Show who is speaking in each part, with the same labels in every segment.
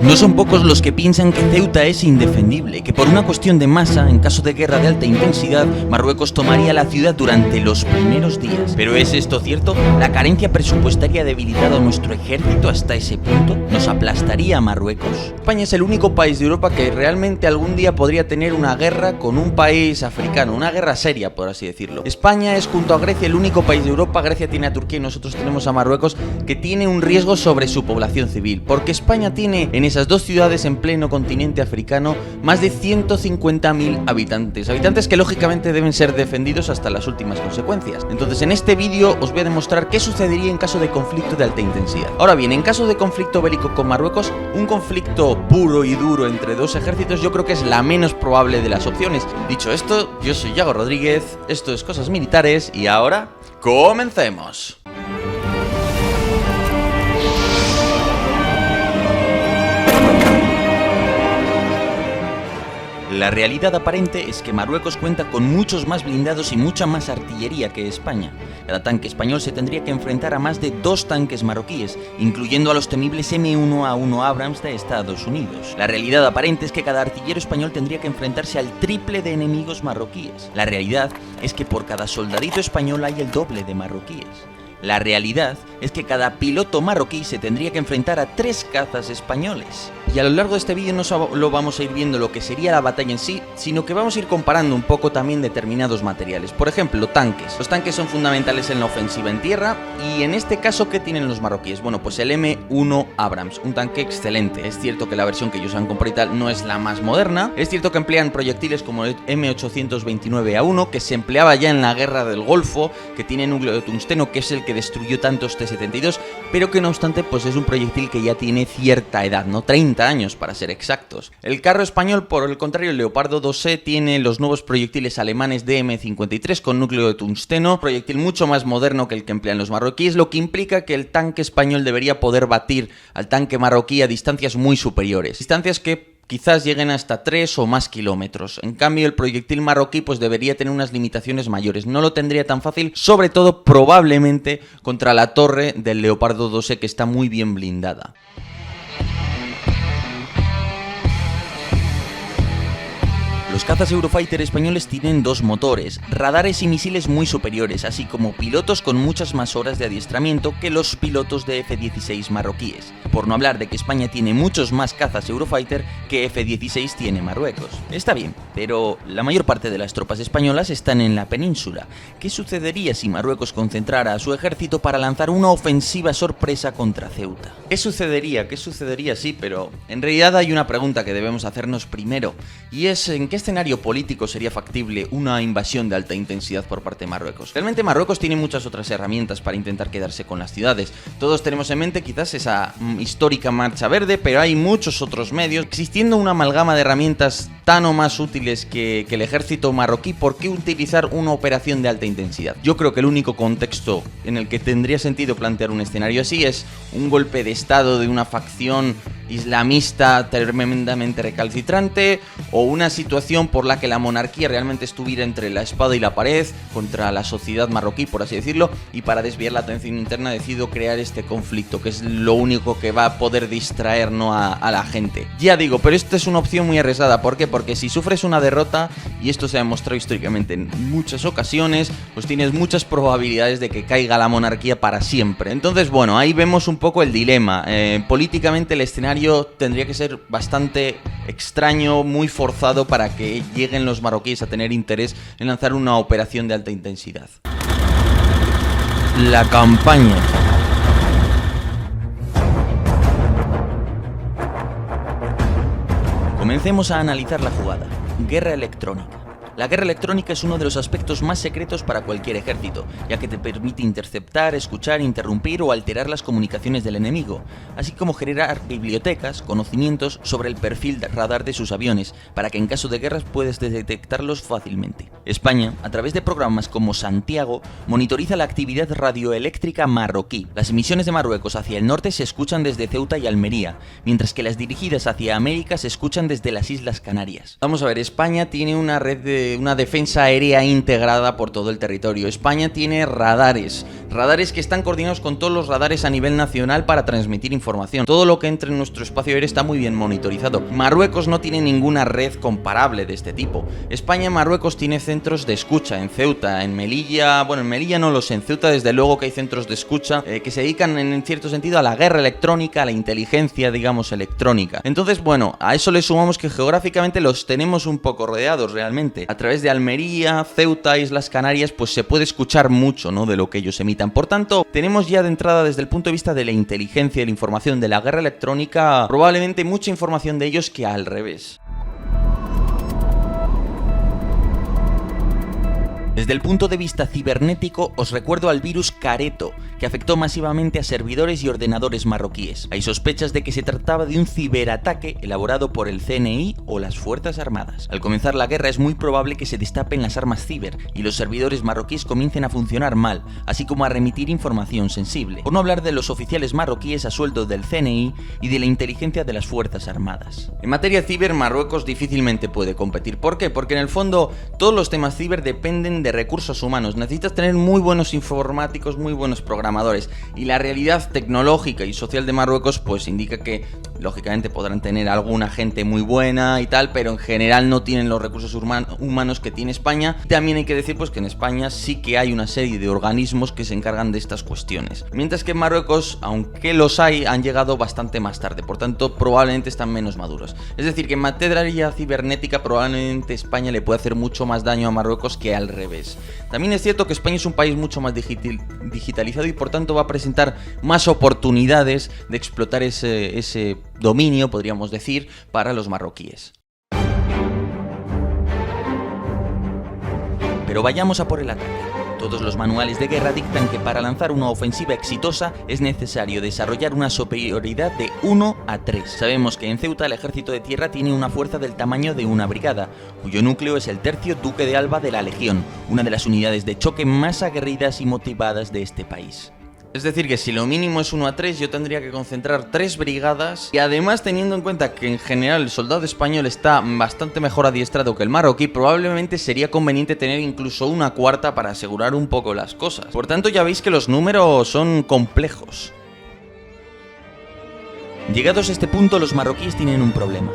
Speaker 1: No son pocos los que piensan que Ceuta es indefendible, que por una cuestión de masa, en caso de guerra de alta intensidad, Marruecos tomaría la ciudad durante los primeros días. ¿Pero es esto cierto? ¿La carencia presupuestaria ha debilitado a nuestro ejército hasta ese punto? ¿Nos aplastaría a Marruecos? España es el único país de Europa que realmente algún día podría tener una guerra con un país africano, una guerra seria, por así decirlo. España es, junto a Grecia, el único país de Europa, Grecia tiene a Turquía y nosotros tenemos a Marruecos, que tiene un riesgo sobre su población civil, porque España tiene en esas dos ciudades en pleno continente africano más de 150.000 habitantes que lógicamente deben ser defendidos hasta las últimas consecuencias. Entonces en este vídeo os voy a demostrar qué sucedería en caso de conflicto de alta intensidad. Ahora bien, en caso de conflicto bélico con Marruecos, un conflicto puro y duro entre dos ejércitos yo creo que es la menos probable de las opciones. Dicho esto, yo soy Yago Rodríguez, esto es Cosas Militares y ahora comencemos. La realidad aparente es que Marruecos cuenta con muchos más blindados y mucha más artillería que España. Cada tanque español se tendría que enfrentar a más de 2 tanques marroquíes, incluyendo a los temibles M1A1 Abrams de Estados Unidos. La realidad aparente es que cada artillero español tendría que enfrentarse al triple de enemigos marroquíes. La realidad es que por cada soldadito español hay el doble de marroquíes. La realidad es que cada piloto marroquí se tendría que enfrentar a 3 cazas españoles. Y a lo largo de este vídeo no solo vamos a ir viendo lo que sería la batalla en sí, sino que vamos a ir comparando un poco también determinados materiales. Por ejemplo, tanques. Los tanques son fundamentales en la ofensiva en tierra y en este caso, ¿qué tienen los marroquíes? Bueno, pues el M1 Abrams, un tanque excelente. Es cierto que la versión que ellos han comprado y tal no es la más moderna. Es cierto que emplean proyectiles como el M829A1, que se empleaba ya en la guerra del Golfo, que tiene núcleo de tungsteno, que es el que destruyó tantos T-72, pero que no obstante pues es un proyectil que ya tiene cierta edad, ¿no? 30 años para ser exactos. El carro español, por el contrario, el Leopardo 2E, tiene los nuevos proyectiles alemanes DM53 con núcleo de tungsteno, proyectil mucho más moderno que el que emplean los marroquíes, lo que implica que el tanque español debería poder batir al tanque marroquí a distancias muy superiores, distancias que quizás lleguen hasta 3 o más kilómetros. En cambio, el proyectil marroquí pues debería tener unas limitaciones mayores. No lo tendría tan fácil, sobre todo probablemente contra la torre del Leopardo 2E, que está muy bien blindada. Los cazas Eurofighter españoles tienen 2 motores, radares y misiles muy superiores, así como pilotos con muchas más horas de adiestramiento que los pilotos de F-16 marroquíes. Por no hablar de que España tiene muchos más cazas Eurofighter que F-16 tiene Marruecos. Está bien, pero la mayor parte de las tropas españolas están en la península. ¿Qué sucedería si Marruecos concentrara a su ejército para lanzar una ofensiva sorpresa contra Ceuta? ¿Qué sucedería? Sí, pero en realidad hay una pregunta que debemos hacernos primero, y es ¿en qué escenario político sería factible una invasión de alta intensidad por parte de Marruecos? Realmente Marruecos tiene muchas otras herramientas para intentar quedarse con las ciudades. Todos tenemos en mente quizás esa histórica Marcha Verde, pero hay muchos otros medios. Existiendo una amalgama de herramientas tan o más útiles que el ejército marroquí, ¿por qué utilizar una operación de alta intensidad? Yo creo que el único contexto en el que tendría sentido plantear un escenario así es un golpe de estado de una facción islamista tremendamente recalcitrante, o una situación por la que la monarquía realmente estuviera entre la espada y la pared contra la sociedad marroquí, por así decirlo, y para desviar la atención interna decido crear este conflicto, que es lo único que va a poder distraer, ¿no?, a la gente. Ya digo, pero esta es una opción muy arriesgada. ¿Por qué? Porque si sufres una derrota, y esto se ha demostrado históricamente en muchas ocasiones, pues tienes muchas probabilidades de que caiga la monarquía para siempre. Entonces, bueno, ahí vemos un poco el dilema. Políticamente el escenario tendría que ser bastante extraño, muy forzado para que lleguen los marroquíes a tener interés en lanzar una operación de alta intensidad. La campaña. Comencemos a analizar la jugada. Guerra electrónica. La guerra electrónica es uno de los aspectos más secretos para cualquier ejército, ya que te permite interceptar, escuchar, interrumpir o alterar las comunicaciones del enemigo, así como generar bibliotecas, conocimientos sobre el perfil radar de sus aviones, para que en caso de guerras puedas detectarlos fácilmente. España, a través de programas como Santiago, monitoriza la actividad radioeléctrica marroquí. Las emisiones de Marruecos hacia el norte se escuchan desde Ceuta y Almería, mientras que las dirigidas hacia América se escuchan desde las Islas Canarias. Vamos a ver, España tiene una red de una defensa aérea integrada por todo el territorio. España tiene radares que están coordinados con todos los radares a nivel nacional para transmitir información. Todo lo que entra en nuestro espacio aéreo está muy bien monitorizado. Marruecos no tiene ninguna red comparable de este tipo. España y Marruecos tiene centros de escucha en Ceuta, en Melilla, bueno, en Melilla no lo sé, en Ceuta desde luego que hay centros de escucha que se dedican en cierto sentido a la guerra electrónica, a la inteligencia, digamos, electrónica. Entonces, bueno, a eso le sumamos que geográficamente los tenemos un poco rodeados realmente. A través de Almería, Ceuta, Islas Canarias, pues se puede escuchar mucho, ¿no?, de lo que ellos emitan. Por tanto, tenemos ya de entrada desde el punto de vista de la inteligencia y la información de la guerra electrónica, probablemente mucha información de ellos que al revés. Desde el punto de vista cibernético, os recuerdo al virus Careto, que afectó masivamente a servidores y ordenadores marroquíes. Hay sospechas de que se trataba de un ciberataque elaborado por el CNI o las Fuerzas Armadas. Al comenzar la guerra es muy probable que se destapen las armas ciber y los servidores marroquíes comiencen a funcionar mal, así como a remitir información sensible. Por no hablar de los oficiales marroquíes a sueldo del CNI y de la inteligencia de las Fuerzas Armadas. En materia ciber, Marruecos difícilmente puede competir. ¿Por qué? Porque en el fondo todos los temas ciber dependen de recursos humanos. Necesitas tener muy buenos informáticos, muy buenos programadores, y la realidad tecnológica y social de Marruecos pues indica que lógicamente podrán tener alguna gente muy buena y tal, pero en general no tienen los recursos humanos que tiene España. También hay que decir pues que en España sí que hay una serie de organismos que se encargan de estas cuestiones, mientras que en Marruecos, aunque los hay, han llegado bastante más tarde, por tanto probablemente están menos maduros. Es decir, que en materia cibernética probablemente España le puede hacer mucho más daño a Marruecos que al revés. También es cierto que España es un país mucho más digitalizado y por tanto va a presentar más oportunidades de explotar ese dominio, podríamos decir, para los marroquíes. Pero vayamos a por el ataque. Todos los manuales de guerra dictan que para lanzar una ofensiva exitosa es necesario desarrollar una superioridad de 1 a 3. Sabemos que en Ceuta el ejército de tierra tiene una fuerza del tamaño de una brigada, cuyo núcleo es el tercio Duque de Alba de la Legión, una de las unidades de choque más aguerridas y motivadas de este país. Es decir, que si lo mínimo es 1 a 3, yo tendría que concentrar 3 brigadas, y además teniendo en cuenta que en general el soldado español está bastante mejor adiestrado que el marroquí, probablemente sería conveniente tener incluso una cuarta para asegurar un poco las cosas. Por tanto, ya veis que los números son complejos. Llegados a este punto, los marroquíes tienen un problema.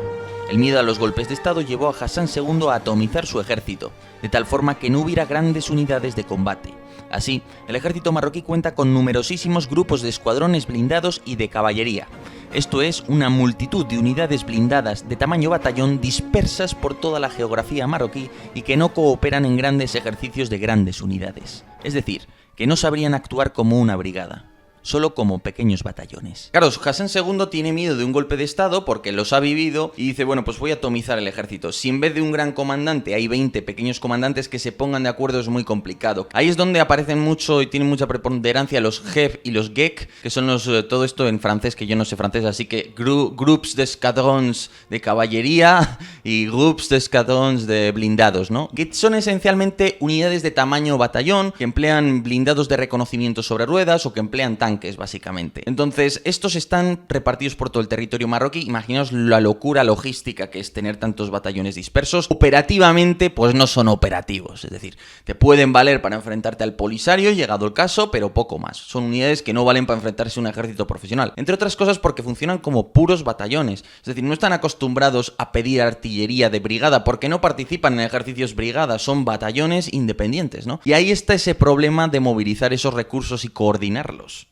Speaker 1: El miedo a los golpes de estado llevó a Hassan II a atomizar su ejército, de tal forma que no hubiera grandes unidades de combate. Así, el ejército marroquí cuenta con numerosísimos grupos de escuadrones blindados y de caballería. Esto es, una multitud de unidades blindadas de tamaño batallón dispersas por toda la geografía marroquí y que no cooperan en grandes ejercicios de grandes unidades. Es decir, que no sabrían actuar como una brigada, solo como pequeños batallones. Claro, Hassan II tiene miedo de un golpe de estado porque los ha vivido y dice, bueno, pues voy a atomizar el ejército. Si en vez de un gran comandante hay 20 pequeños comandantes que se pongan de acuerdo es muy complicado. Ahí es donde aparecen mucho y tienen mucha preponderancia los GEF y los GEC, que son todo esto en francés, que yo no sé francés, así que groups d'escadrons de caballería y groups d'escadrons de blindados, ¿no? Que son esencialmente unidades de tamaño batallón que emplean blindados de reconocimiento sobre ruedas o que emplean tanques, básicamente. Entonces, estos están repartidos por todo el territorio marroquí. Imaginaos la locura logística que es tener tantos batallones dispersos. Operativamente, pues no son operativos. Es decir, te pueden valer para enfrentarte al Polisario, llegado el caso, pero poco más. Son unidades que no valen para enfrentarse a un ejército profesional. Entre otras cosas porque funcionan como puros batallones. Es decir, no están acostumbrados a pedir artillería de brigada porque no participan en ejercicios brigada. Son batallones independientes, ¿no? Y ahí está ese problema de movilizar esos recursos y coordinarlos.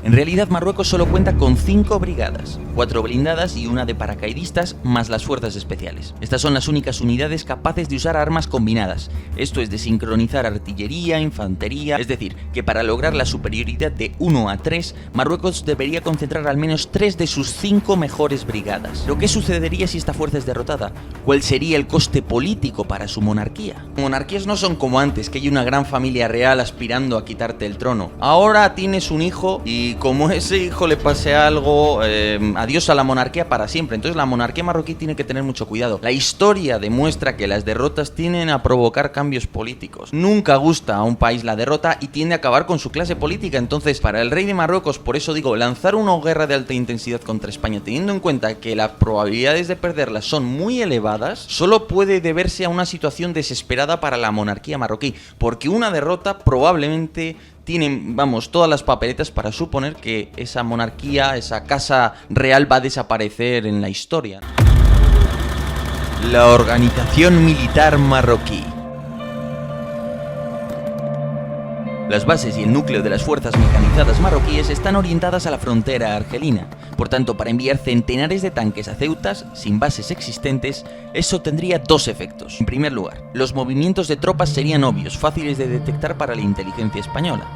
Speaker 1: En realidad, Marruecos solo cuenta con 5 brigadas, 4 blindadas y una de paracaidistas, más las fuerzas especiales. Estas son las únicas unidades capaces de usar armas combinadas, esto es de sincronizar artillería, infantería, es decir, que para lograr la superioridad de 1 a 3, Marruecos debería concentrar al menos 3 de sus 5 mejores brigadas. ¿Pero qué sucedería si esta fuerza es derrotada? ¿Cuál sería el coste político para su monarquía? Monarquías no son como antes, que hay una gran familia real aspirando a quitarte el trono. Ahora tienes un hijo y si como ese hijo le pase algo, adiós a la monarquía para siempre. Entonces la monarquía marroquí tiene que tener mucho cuidado. La historia demuestra que las derrotas tienden a provocar cambios políticos. Nunca gusta a un país la derrota y tiende a acabar con su clase política. Entonces, para el rey de Marruecos, por eso digo, lanzar una guerra de alta intensidad contra España, teniendo en cuenta que las probabilidades de perderla son muy elevadas, solo puede deberse a una situación desesperada para la monarquía marroquí, porque una derrota probablemente tienen, todas las papeletas para suponer que esa monarquía, esa casa real va a desaparecer en la historia. La organización militar marroquí. Las bases y el núcleo de las fuerzas mecanizadas marroquíes están orientadas a la frontera argelina. Por tanto, para enviar centenares de tanques a Ceuta, sin bases existentes, eso tendría dos efectos. En primer lugar, los movimientos de tropas serían obvios, fáciles de detectar para la inteligencia española.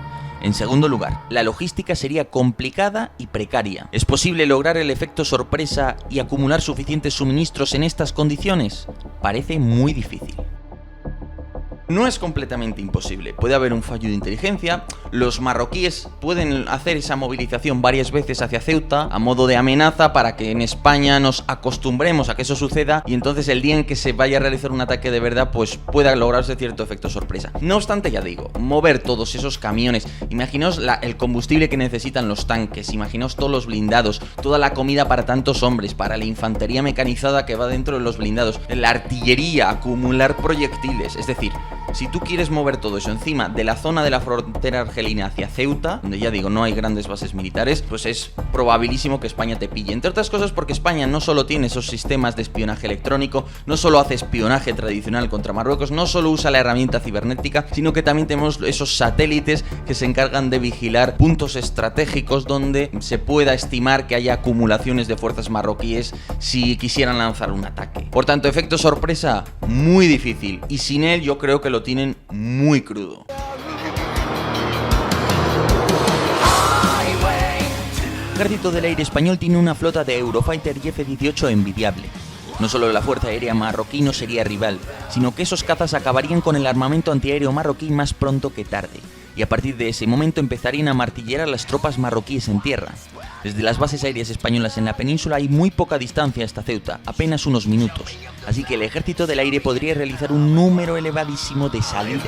Speaker 1: En segundo lugar, la logística sería complicada y precaria. ¿Es posible lograr el efecto sorpresa y acumular suficientes suministros en estas condiciones? Parece muy difícil. No es completamente imposible, puede haber un fallo de inteligencia, los marroquíes pueden hacer esa movilización varias veces hacia Ceuta a modo de amenaza para que en España nos acostumbremos a que eso suceda y entonces el día en que se vaya a realizar un ataque de verdad pues pueda lograrse cierto efecto sorpresa. No obstante, ya digo, mover todos esos camiones, imaginaos el combustible que necesitan los tanques, imaginaos todos los blindados, toda la comida para tantos hombres, para la infantería mecanizada que va dentro de los blindados, la artillería, acumular proyectiles, es decir, si tú quieres mover todo eso encima de la zona de la frontera argelina hacia Ceuta, donde ya digo no hay grandes bases militares, pues es probabilísimo que España te pille. Entre otras cosas porque España no solo tiene esos sistemas de espionaje electrónico, no solo hace espionaje tradicional contra Marruecos, no solo usa la herramienta cibernética, sino que también tenemos esos satélites que se encargan de vigilar puntos estratégicos donde se pueda estimar que haya acumulaciones de fuerzas marroquíes si quisieran lanzar un ataque. Por tanto, efecto sorpresa, muy difícil, y sin él yo creo que lo tienen muy crudo. El Ejército del Aire español tiene una flota de Eurofighter y F-18 envidiable. No solo la Fuerza Aérea marroquí no sería rival, sino que esos cazas acabarían con el armamento antiaéreo marroquí más pronto que tarde, y a partir de ese momento empezarían a martillar a las tropas marroquíes en tierra. Desde las bases aéreas españolas en la península hay muy poca distancia hasta Ceuta, apenas unos minutos, así que el Ejército del Aire podría realizar un número elevadísimo de salidas.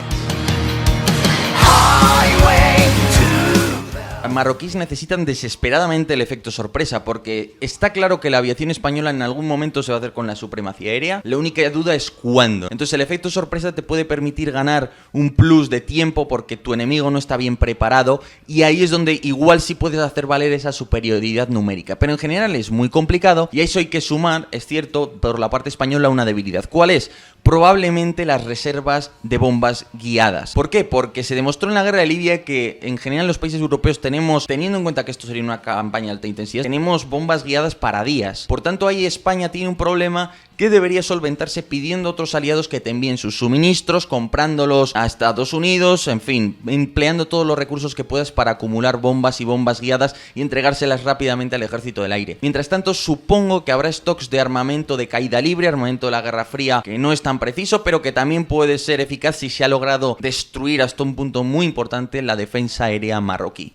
Speaker 1: Los marroquíes necesitan desesperadamente el efecto sorpresa, porque está claro que la aviación española en algún momento se va a hacer con la supremacía aérea, la única duda es cuándo. Entonces el efecto sorpresa te puede permitir ganar un plus de tiempo porque tu enemigo no está bien preparado, y ahí es donde igual sí puedes hacer valer esa superioridad numérica, pero en general es muy complicado, y a eso hay que sumar, es cierto, por la parte española una debilidad. ¿Cuál es? Probablemente las reservas de bombas guiadas. ¿Por qué? Porque se demostró en la guerra de Libia que en general los países europeos tenemos, teniendo en cuenta que esto sería una campaña de alta intensidad, tenemos bombas guiadas para días. Por tanto, ahí España tiene un problema que debería solventarse pidiendo a otros aliados que te envíen sus suministros, comprándolos a Estados Unidos, en fin, empleando todos los recursos que puedas para acumular bombas y bombas guiadas y entregárselas rápidamente al Ejército del Aire. Mientras tanto, supongo que habrá stocks de armamento de caída libre, armamento de la Guerra Fría, que no es tan preciso, pero que también puede ser eficaz si se ha logrado destruir hasta un punto muy importante la defensa aérea marroquí.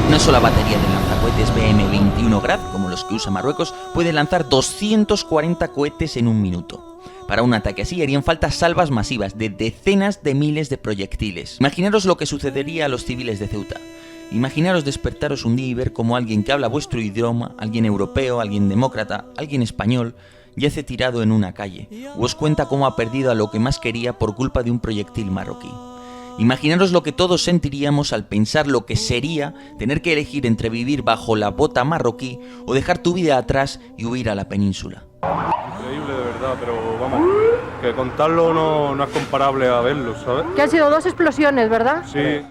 Speaker 1: Una sola batería de lanzacohetes BM-21 Grad, como los que usa Marruecos, puede lanzar 240 cohetes en un minuto. Para un ataque así harían falta salvas masivas de decenas de miles de proyectiles. Imaginaros lo que sucedería a los civiles de Ceuta. Imaginaros despertaros un día y ver cómo alguien que habla vuestro idioma, alguien europeo, alguien demócrata, alguien español, yace tirado en una calle, o os cuenta cómo ha perdido a lo que más quería por culpa de un proyectil marroquí. Imaginaros lo que todos sentiríamos al pensar lo que sería tener que elegir entre vivir bajo la bota marroquí o dejar tu vida atrás y huir a la península.
Speaker 2: Increíble de verdad, pero vamos, que contarlo no es comparable a verlo, ¿sabes?
Speaker 3: Que han sido 2 explosiones, ¿verdad?
Speaker 2: Sí.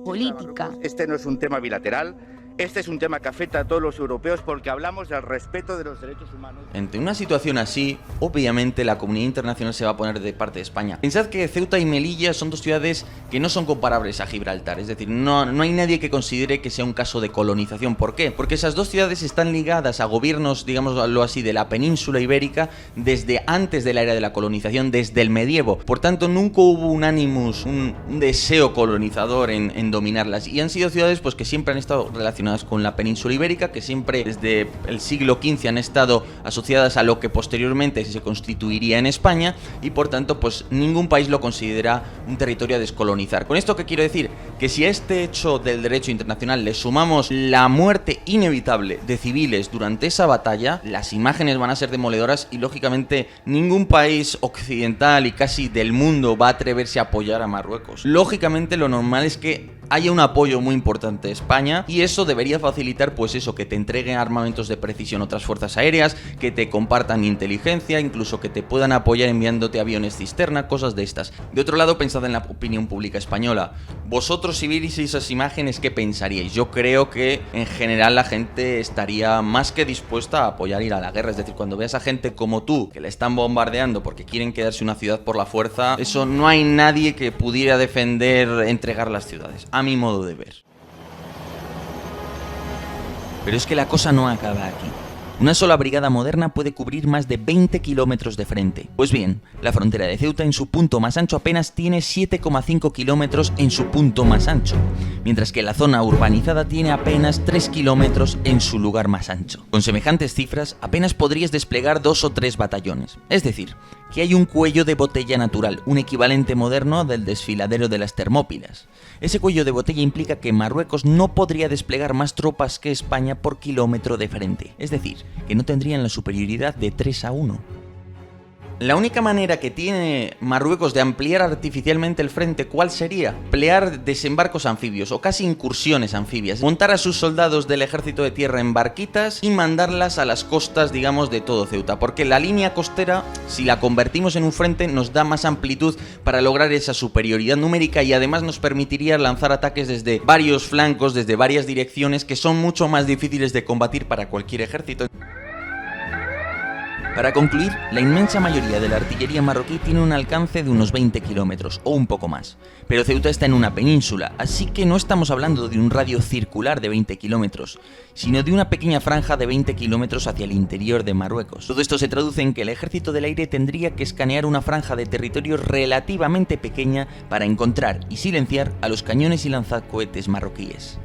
Speaker 3: Política.
Speaker 4: Este no es un tema bilateral, Este es un tema que afecta a todos los europeos porque hablamos del respeto de los derechos humanos.
Speaker 1: Ante una situación así, obviamente la comunidad internacional se va a poner de parte de España. Pensad que Ceuta y Melilla son dos ciudades que no son comparables a Gibraltar, es decir, no hay nadie que considere que sea un caso de colonización. ¿Por qué? Porque esas dos ciudades están ligadas a gobiernos, digámoslo así, de la península ibérica desde antes de la era de la colonización, desde el medievo. Por tanto, nunca hubo un animus, un deseo colonizador en dominarlas. Y han sido ciudades pues que siempre han estado relacionadas con la península ibérica, que siempre desde el siglo XV han estado asociadas a lo que posteriormente se constituiría en España, y por tanto pues ningún país lo considera un territorio a descolonizar. ¿Con esto qué quiero decir? Que si a este hecho del derecho internacional le sumamos la muerte inevitable de civiles durante esa batalla, las imágenes van a ser demoledoras y lógicamente ningún país occidental y casi del mundo va a atreverse a apoyar a Marruecos. Lógicamente lo normal es que haya un apoyo muy importante de España, y eso debería facilitar pues eso, que te entreguen armamentos de precisión otras fuerzas aéreas, que te compartan inteligencia, incluso que te puedan apoyar enviándote aviones cisterna, cosas de estas. De otro lado, pensad en la opinión pública española. Vosotros, si vierais esas imágenes, ¿qué pensaríais? Yo creo que en general la gente estaría más que dispuesta a apoyar ir a la guerra. Es decir, cuando veas a gente como tú que la están bombardeando porque quieren quedarse una ciudad por la fuerza, eso no hay nadie que pudiera defender entregar las ciudades, a mi modo de ver. Pero es que la cosa no acaba aquí. Una sola brigada moderna puede cubrir más de 20 kilómetros de frente. Pues bien, la frontera de Ceuta en su punto más ancho apenas tiene 7,5 kilómetros en su punto más ancho, mientras que la zona urbanizada tiene apenas 3 kilómetros en su lugar más ancho. Con semejantes cifras, apenas podrías desplegar 2 o 3 batallones. Es decir, que hay un cuello de botella natural, un equivalente moderno del desfiladero de las Termópilas. Ese cuello de botella implica que Marruecos no podría desplegar más tropas que España por kilómetro de frente, es decir, que no tendrían la superioridad de 3-1. La única manera que tiene Marruecos de ampliar artificialmente el frente, ¿cuál sería? Emplear desembarcos anfibios o casi incursiones anfibias, montar a sus soldados del ejército de tierra en barquitas y mandarlas a las costas, digamos, de todo Ceuta, porque la línea costera, si la convertimos en un frente, nos da más amplitud para lograr esa superioridad numérica, y además nos permitiría lanzar ataques desde varios flancos, desde varias direcciones, que son mucho más difíciles de combatir para cualquier ejército. Para concluir, la inmensa mayoría de la artillería marroquí tiene un alcance de unos 20 kilómetros o un poco más, pero Ceuta está en una península, así que no estamos hablando de un radio circular de 20 kilómetros, sino de una pequeña franja de 20 kilómetros hacia el interior de Marruecos. Todo esto se traduce en que el ejército del aire tendría que escanear una franja de territorio relativamente pequeña para encontrar y silenciar a los cañones y lanzacohetes marroquíes.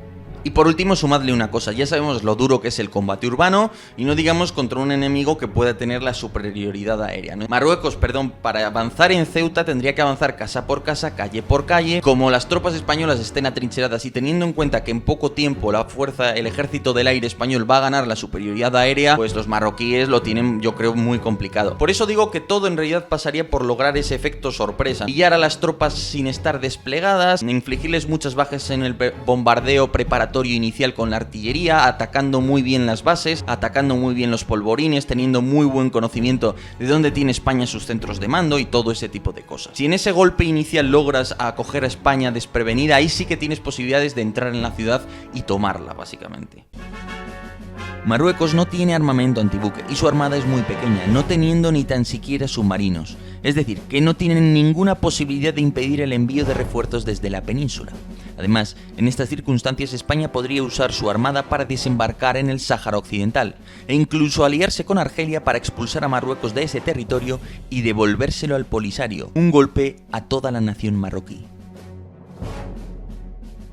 Speaker 1: Y por último, sumadle una cosa: ya sabemos lo duro que es el combate urbano, y no digamos contra un enemigo que pueda tener la superioridad aérea, ¿no? Marruecos, para avanzar en Ceuta tendría que avanzar casa por casa, calle por calle. Como las tropas españolas estén atrincheradas, y teniendo en cuenta que en poco tiempo el ejército del aire español va a ganar la superioridad aérea, pues los marroquíes lo tienen, yo creo, muy complicado. Por eso digo que todo en realidad pasaría por lograr ese efecto sorpresa, pillar a las tropas sin estar desplegadas, infligirles muchas bajas en el bombardeo preparatorio inicial con la artillería, atacando muy bien las bases, atacando muy bien los polvorines, teniendo muy buen conocimiento de dónde tiene España sus centros de mando y todo ese tipo de cosas. Si en ese golpe inicial logras acoger a España desprevenida, ahí sí que tienes posibilidades de entrar en la ciudad y tomarla, básicamente. Marruecos no tiene armamento antibuque y su armada es muy pequeña, no teniendo ni tan siquiera submarinos. Es decir, que no tienen ninguna posibilidad de impedir el envío de refuerzos desde la península. Además, en estas circunstancias España podría usar su armada para desembarcar en el Sáhara Occidental e incluso aliarse con Argelia para expulsar a Marruecos de ese territorio y devolvérselo al Polisario, un golpe a toda la nación marroquí.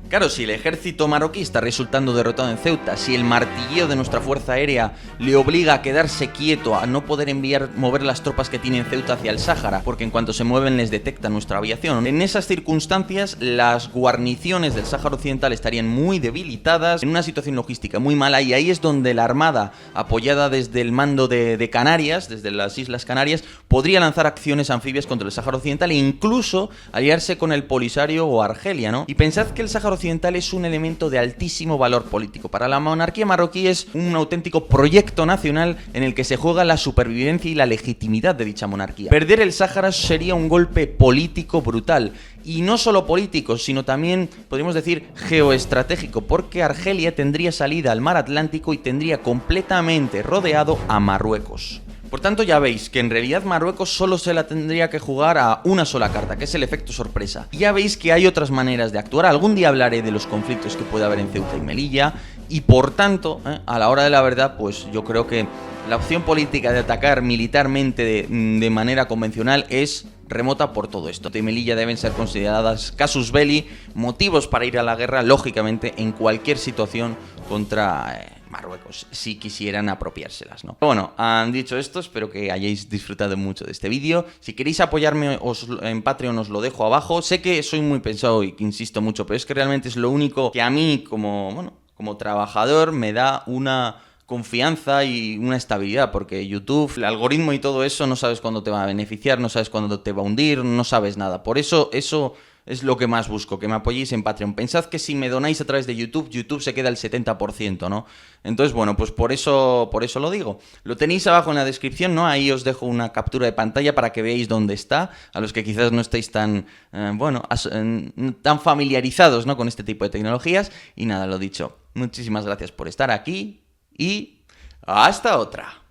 Speaker 1: Claro, si el ejército marroquí está resultando derrotado en Ceuta, si el martilleo de nuestra fuerza aérea le obliga a quedarse quieto, a no poder mover las tropas que tiene en Ceuta hacia el Sáhara, porque en cuanto se mueven les detecta nuestra aviación, en esas circunstancias las guarniciones del Sáhara Occidental estarían muy debilitadas, en una situación logística muy mala, y ahí es donde la Armada, apoyada desde el mando de Canarias, desde las Islas Canarias, podría lanzar acciones anfibias contra el Sáhara Occidental e incluso aliarse con el Polisario o Argelia, ¿no? Y pensad que el Sáhara occidental es un elemento de altísimo valor político. Para la monarquía marroquí es un auténtico proyecto nacional en el que se juega la supervivencia y la legitimidad de dicha monarquía. Perder el Sáhara sería un golpe político brutal. Y no solo político, sino también, podríamos decir, geoestratégico, porque Argelia tendría salida al mar Atlántico y tendría completamente rodeado a Marruecos. Por tanto, ya veis que en realidad Marruecos solo se la tendría que jugar a una sola carta, que es el efecto sorpresa. Y ya veis que hay otras maneras de actuar. Algún día hablaré de los conflictos que puede haber en Ceuta y Melilla. Y por tanto, a la hora de la verdad, pues yo creo que la opción política de atacar militarmente de manera convencional es remota por todo esto. Ceuta y Melilla deben ser consideradas casus belli, motivos para ir a la guerra, lógicamente, en cualquier situación contra Marruecos, si quisieran apropiárselas, ¿no? Bueno, han dicho esto, espero que hayáis disfrutado mucho de este vídeo. Si queréis apoyarme en Patreon os lo dejo abajo. Sé que soy muy pensado y que insisto mucho, pero es que realmente es lo único que a mí como trabajador me da una confianza y una estabilidad, porque YouTube, el algoritmo y todo eso, no sabes cuándo te va a beneficiar, no sabes cuándo te va a hundir, no sabes nada. Por eso es lo que más busco, que me apoyéis en Patreon. Pensad que si me donáis a través de YouTube, YouTube se queda el 70%, ¿no? Entonces, bueno, pues por eso lo digo. Lo tenéis abajo en la descripción, ¿no? Ahí os dejo una captura de pantalla para que veáis dónde está, a los que quizás no estéis tan, tan familiarizados, ¿no? Con este tipo de tecnologías. Y nada, lo dicho. Muchísimas gracias por estar aquí y hasta otra.